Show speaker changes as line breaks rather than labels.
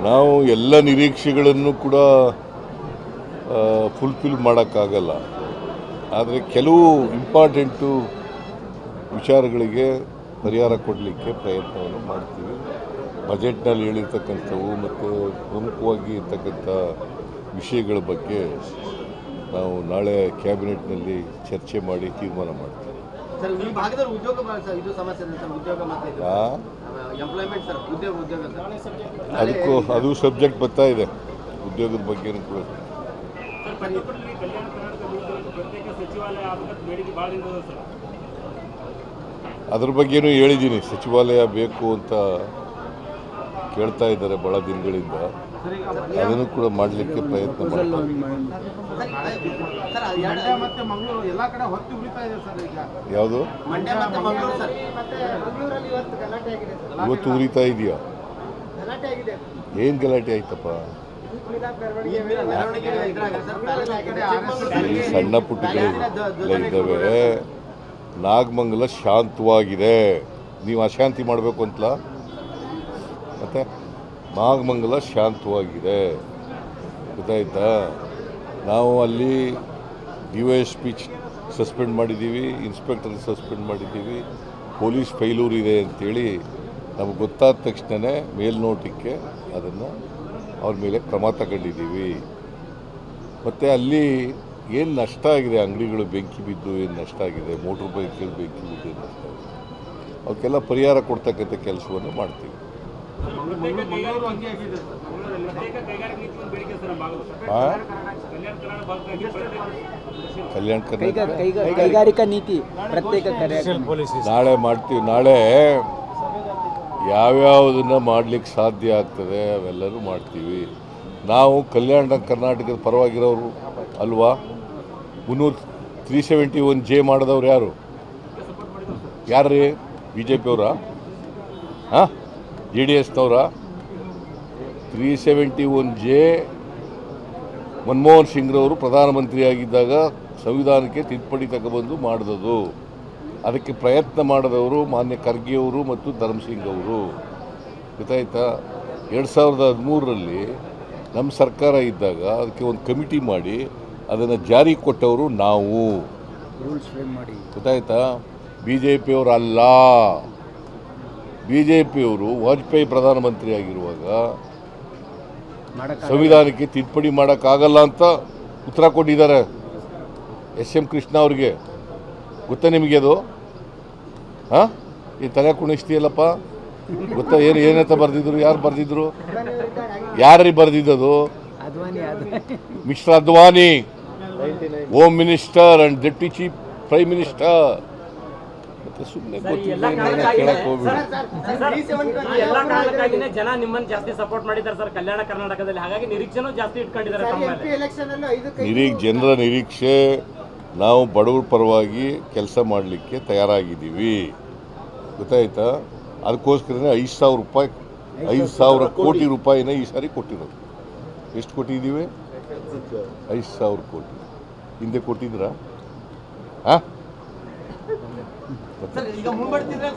ನಾವು ಎಲ್ಲ ನಿರೀಕ್ಷೆಗಳನ್ನು ಕೂಡ ಫುಲ್ಫಿಲ್ ಮಾಡೋಕ್ಕಾಗಲ್ಲ. ಆದರೆ ಕೆಲವು ಇಂಪಾರ್ಟೆಂಟು ವಿಚಾರಗಳಿಗೆ ಪರಿಹಾರ ಕೊಡಲಿಕ್ಕೆ ಪ್ರಯತ್ನವನ್ನು ಮಾಡ್ತೀವಿ. ಬಜೆಟ್ನಲ್ಲಿ ಹೇಳಿರ್ತಕ್ಕಂಥವು ಮತ್ತು ಪ್ರಮುಖವಾಗಿ ಇರ್ತಕ್ಕಂಥ ವಿಷಯಗಳ ಬಗ್ಗೆ ನಾವು ನಾಳೆ ಕ್ಯಾಬಿನೆಟ್ನಲ್ಲಿ ಚರ್ಚೆ ಮಾಡಿ ತೀರ್ಮಾನ ಮಾಡ್ತೀವಿ.
ಸರ್, ಈ ಭಾಗದಲ್ಲಿ ಉದ್ಯೋಗ ಇದು ಸಮಸ್ಯೆ ಇದೆ ಸರ್, ಉದ್ಯೋಗ ಎಂಪ್ಲಾಯ್ಮೆಂಟ್ ಸರ್, ಉದ್ಯೋಗ
ಅದಕ್ಕೂ ಅದು ಸಬ್ಜೆಕ್ಟ್ ಬರ್ತಾ ಇದೆ. ಉದ್ಯೋಗದ ಬಗ್ಗೆನೂ ಕೂಡ ಅದ್ರ ಬಗ್ಗೆನೂ ಹೇಳಿದ್ದೀನಿ. ಸಚಿವಾಲಯ ಬೇಕು ಅಂತ ಕೇಳ್ತಾ ಇದ್ದಾರೆ ಭಾಳ ದಿನಗಳಿಂದ. ಅದನ್ನು ಕೂಡ ಮಾಡಲಿಕ್ಕೆ ಪ್ರಯತ್ನ ಮಾಡ್ತೀವಿ. ಯಾವುದು ಇವತ್ತು ಉರಿತಾ ಇದೆಯಾ? ಏನು ಗಲಾಟೆ ಆಯ್ತಪ್ಪ? ಈ ಸಣ್ಣ ಪುಟ್ಟಗಳು ಇದ್ದಾವೆ. ನಾಗಮಂಗಲ ಶಾಂತವಾಗಿದೆ. ನೀವು ಅಶಾಂತಿ ಮಾಡಬೇಕು ಅಂತಲ್ಲ. ಮತ್ತೆ ನಾಗಮಂಗಲ ಶಾಂತವಾಗಿದೆ, ಗೊತ್ತಾಯ್ತಾ? ನಾವು ಅಲ್ಲಿ DYSP ಸಸ್ಪೆಂಡ್ ಮಾಡಿದ್ದೀವಿ, ಇನ್ಸ್ಪೆಕ್ಟರ್ ಸಸ್ಪೆಂಡ್ ಮಾಡಿದ್ದೀವಿ. ಪೊಲೀಸ್ ಫೈಲೂರ್ ಇದೆ ಅಂಥೇಳಿ ನಮಗೆ ಗೊತ್ತಾದ ತಕ್ಷಣವೇ ಮೇಲ್ನೋಟಕ್ಕೆ ಅದನ್ನು ಅವ್ರ ಮೇಲೆ ಕ್ರಮ ತಗೊಂಡಿದ್ದೀವಿ. ಮತ್ತು ಅಲ್ಲಿ ಏನು ನಷ್ಟ ಆಗಿದೆ, ಅಂಗಡಿಗಳು ಬೆಂಕಿ ಬಿದ್ದು ಏನು ನಷ್ಟ ಆಗಿದೆ, ಮೋಟ್ರ್ ಬೈಕ್ಗಳು ಬೆಂಕಿ ಬಿದ್ದು ಏನು ನಷ್ಟ ಆಗಿದೆ, ಅವಕ್ಕೆಲ್ಲ ಪರಿಹಾರ ಕೊಡ್ತಕ್ಕಂಥ ಕೆಲಸವನ್ನು ಮಾಡ್ತೀವಿ. ಕಲ್ಯಾಣ ಕರ್ನಾಟಕ
ಕೈಗಾರಿಕಾ ನೀತಿ ಪ್ರತ್ಯೇಕ
ನಾಳೆ ಮಾಡ್ತೀವಿ. ನಾಳೆ ಯಾವ್ಯಾವುದನ್ನ ಮಾಡಲಿಕ್ಕೆ ಸಾಧ್ಯ ಆಗ್ತದೆ ಅವೆಲ್ಲರೂ ಮಾಡ್ತೀವಿ. ನಾವು ಕಲ್ಯಾಣ ಕರ್ನಾಟಕದ ಪರವಾಗಿರೋರು ಅಲ್ವಾ? 371J ಮಾಡಿದವ್ರು ಯಾರು ರೀ? BJP ಅವರ? ಹಾಂ, JDSನವರ? 371J ಮನಮೋಹನ್ ಸಿಂಗ್ರವರು ಪ್ರಧಾನಮಂತ್ರಿಯಾಗಿದ್ದಾಗ ಸಂವಿಧಾನಕ್ಕೆ ತಿದ್ದುಪಡಿ ತಗೊಬಂದು ಮಾಡಿದದು. ಅದಕ್ಕೆ ಪ್ರಯತ್ನ ಮಾಡಿದವರು ಮಾನ್ಯ ಖರ್ಗೆಯವರು ಮತ್ತು ಧರ್ಮಸಿಂಗ್ ಅವರು, ಗೊತ್ತಾಯ್ತಾ? 2013ರಲ್ಲಿ ನಮ್ಮ ಸರ್ಕಾರ ಇದ್ದಾಗ ಅದಕ್ಕೆ ಒಂದು ಕಮಿಟಿ ಮಾಡಿ ಅದನ್ನು ಜಾರಿ ಕೊಟ್ಟವರು ನಾವು, ಗೊತ್ತಾಯ್ತಾ? BJPಯವರು ಅಲ್ಲ. BJPಯವರು ವಾಜಪೇಯಿ ಪ್ರಧಾನಮಂತ್ರಿ ಆಗಿರುವಾಗ ಸಂವಿಧಾನಕ್ಕೆ ತಿದ್ದುಪಡಿ ಮಾಡೋಕ್ಕಾಗಲ್ಲ ಅಂತ ಉತ್ತರ ಕೊಟ್ಟಿದ್ದಾರೆ SM ಕೃಷ್ಣ ಅವ್ರಿಗೆ. ಗೊತ್ತಾ ನಿಮಗೆ ಅದು? ಹಾಂ, ಈ ತಲೆ ಕುಣಿಸ್ತೀಯಲ್ಲಪ್ಪ, ಗೊತ್ತಾ? ಏನಂತ ಬರೆದಿದ್ರು? ಯಾರು ಬರೆದಿದ್ರು? ಯಾರು ಬರೆದಿದ್ದದು? Mister Advani, home minister and deputy chief prime minister. ಮತ್ತೆ ಸುಮ್ಮನೆ ಕೇಳಕ್ ಹೋಗ್ಬಿಡಿ.
ಜನ ನಿಮ್ಮನ್ನು ಜಾಸ್ತಿ ಸಪೋರ್ಟ್ ಮಾಡಿದ್ದಾರೆ ಸರ್ ಕಲ್ಯಾಣ ಕರ್ನಾಟಕದಲ್ಲಿ, ಹಾಗಾಗಿ ನಿರೀಕ್ಷೆನೂ ಜಾಸ್ತಿ ಇಟ್ಕೊಂಡಿದ್ದಾರೆ.
ಜನರ ನಿರೀಕ್ಷೆ, ನಾವು ಬಡವರ ಪರವಾಗಿ ಕೆಲಸ ಮಾಡಲಿಕ್ಕೆ ತಯಾರಾಗಿದ್ದೀವಿ, ಗೊತ್ತಾಯ್ತಾ? ಅದಕ್ಕೋಸ್ಕರನೇ 5,000 ಕೋಟಿ ರೂಪಾಯಿನ ಈ ಸಾರಿ ಕೊಟ್ಟಿರೋದು. ಎಷ್ಟು ಕೊಟ್ಟಿದ್ದೀವಿ? 5,000 ಕೋಟಿ. ಹಿಂದೆ ಕೊಟ್ಟಿದ್ರಾ? ಹಾಂ,
ಈಗ ಮುಂಬಡ್ತಿದ್ರೆ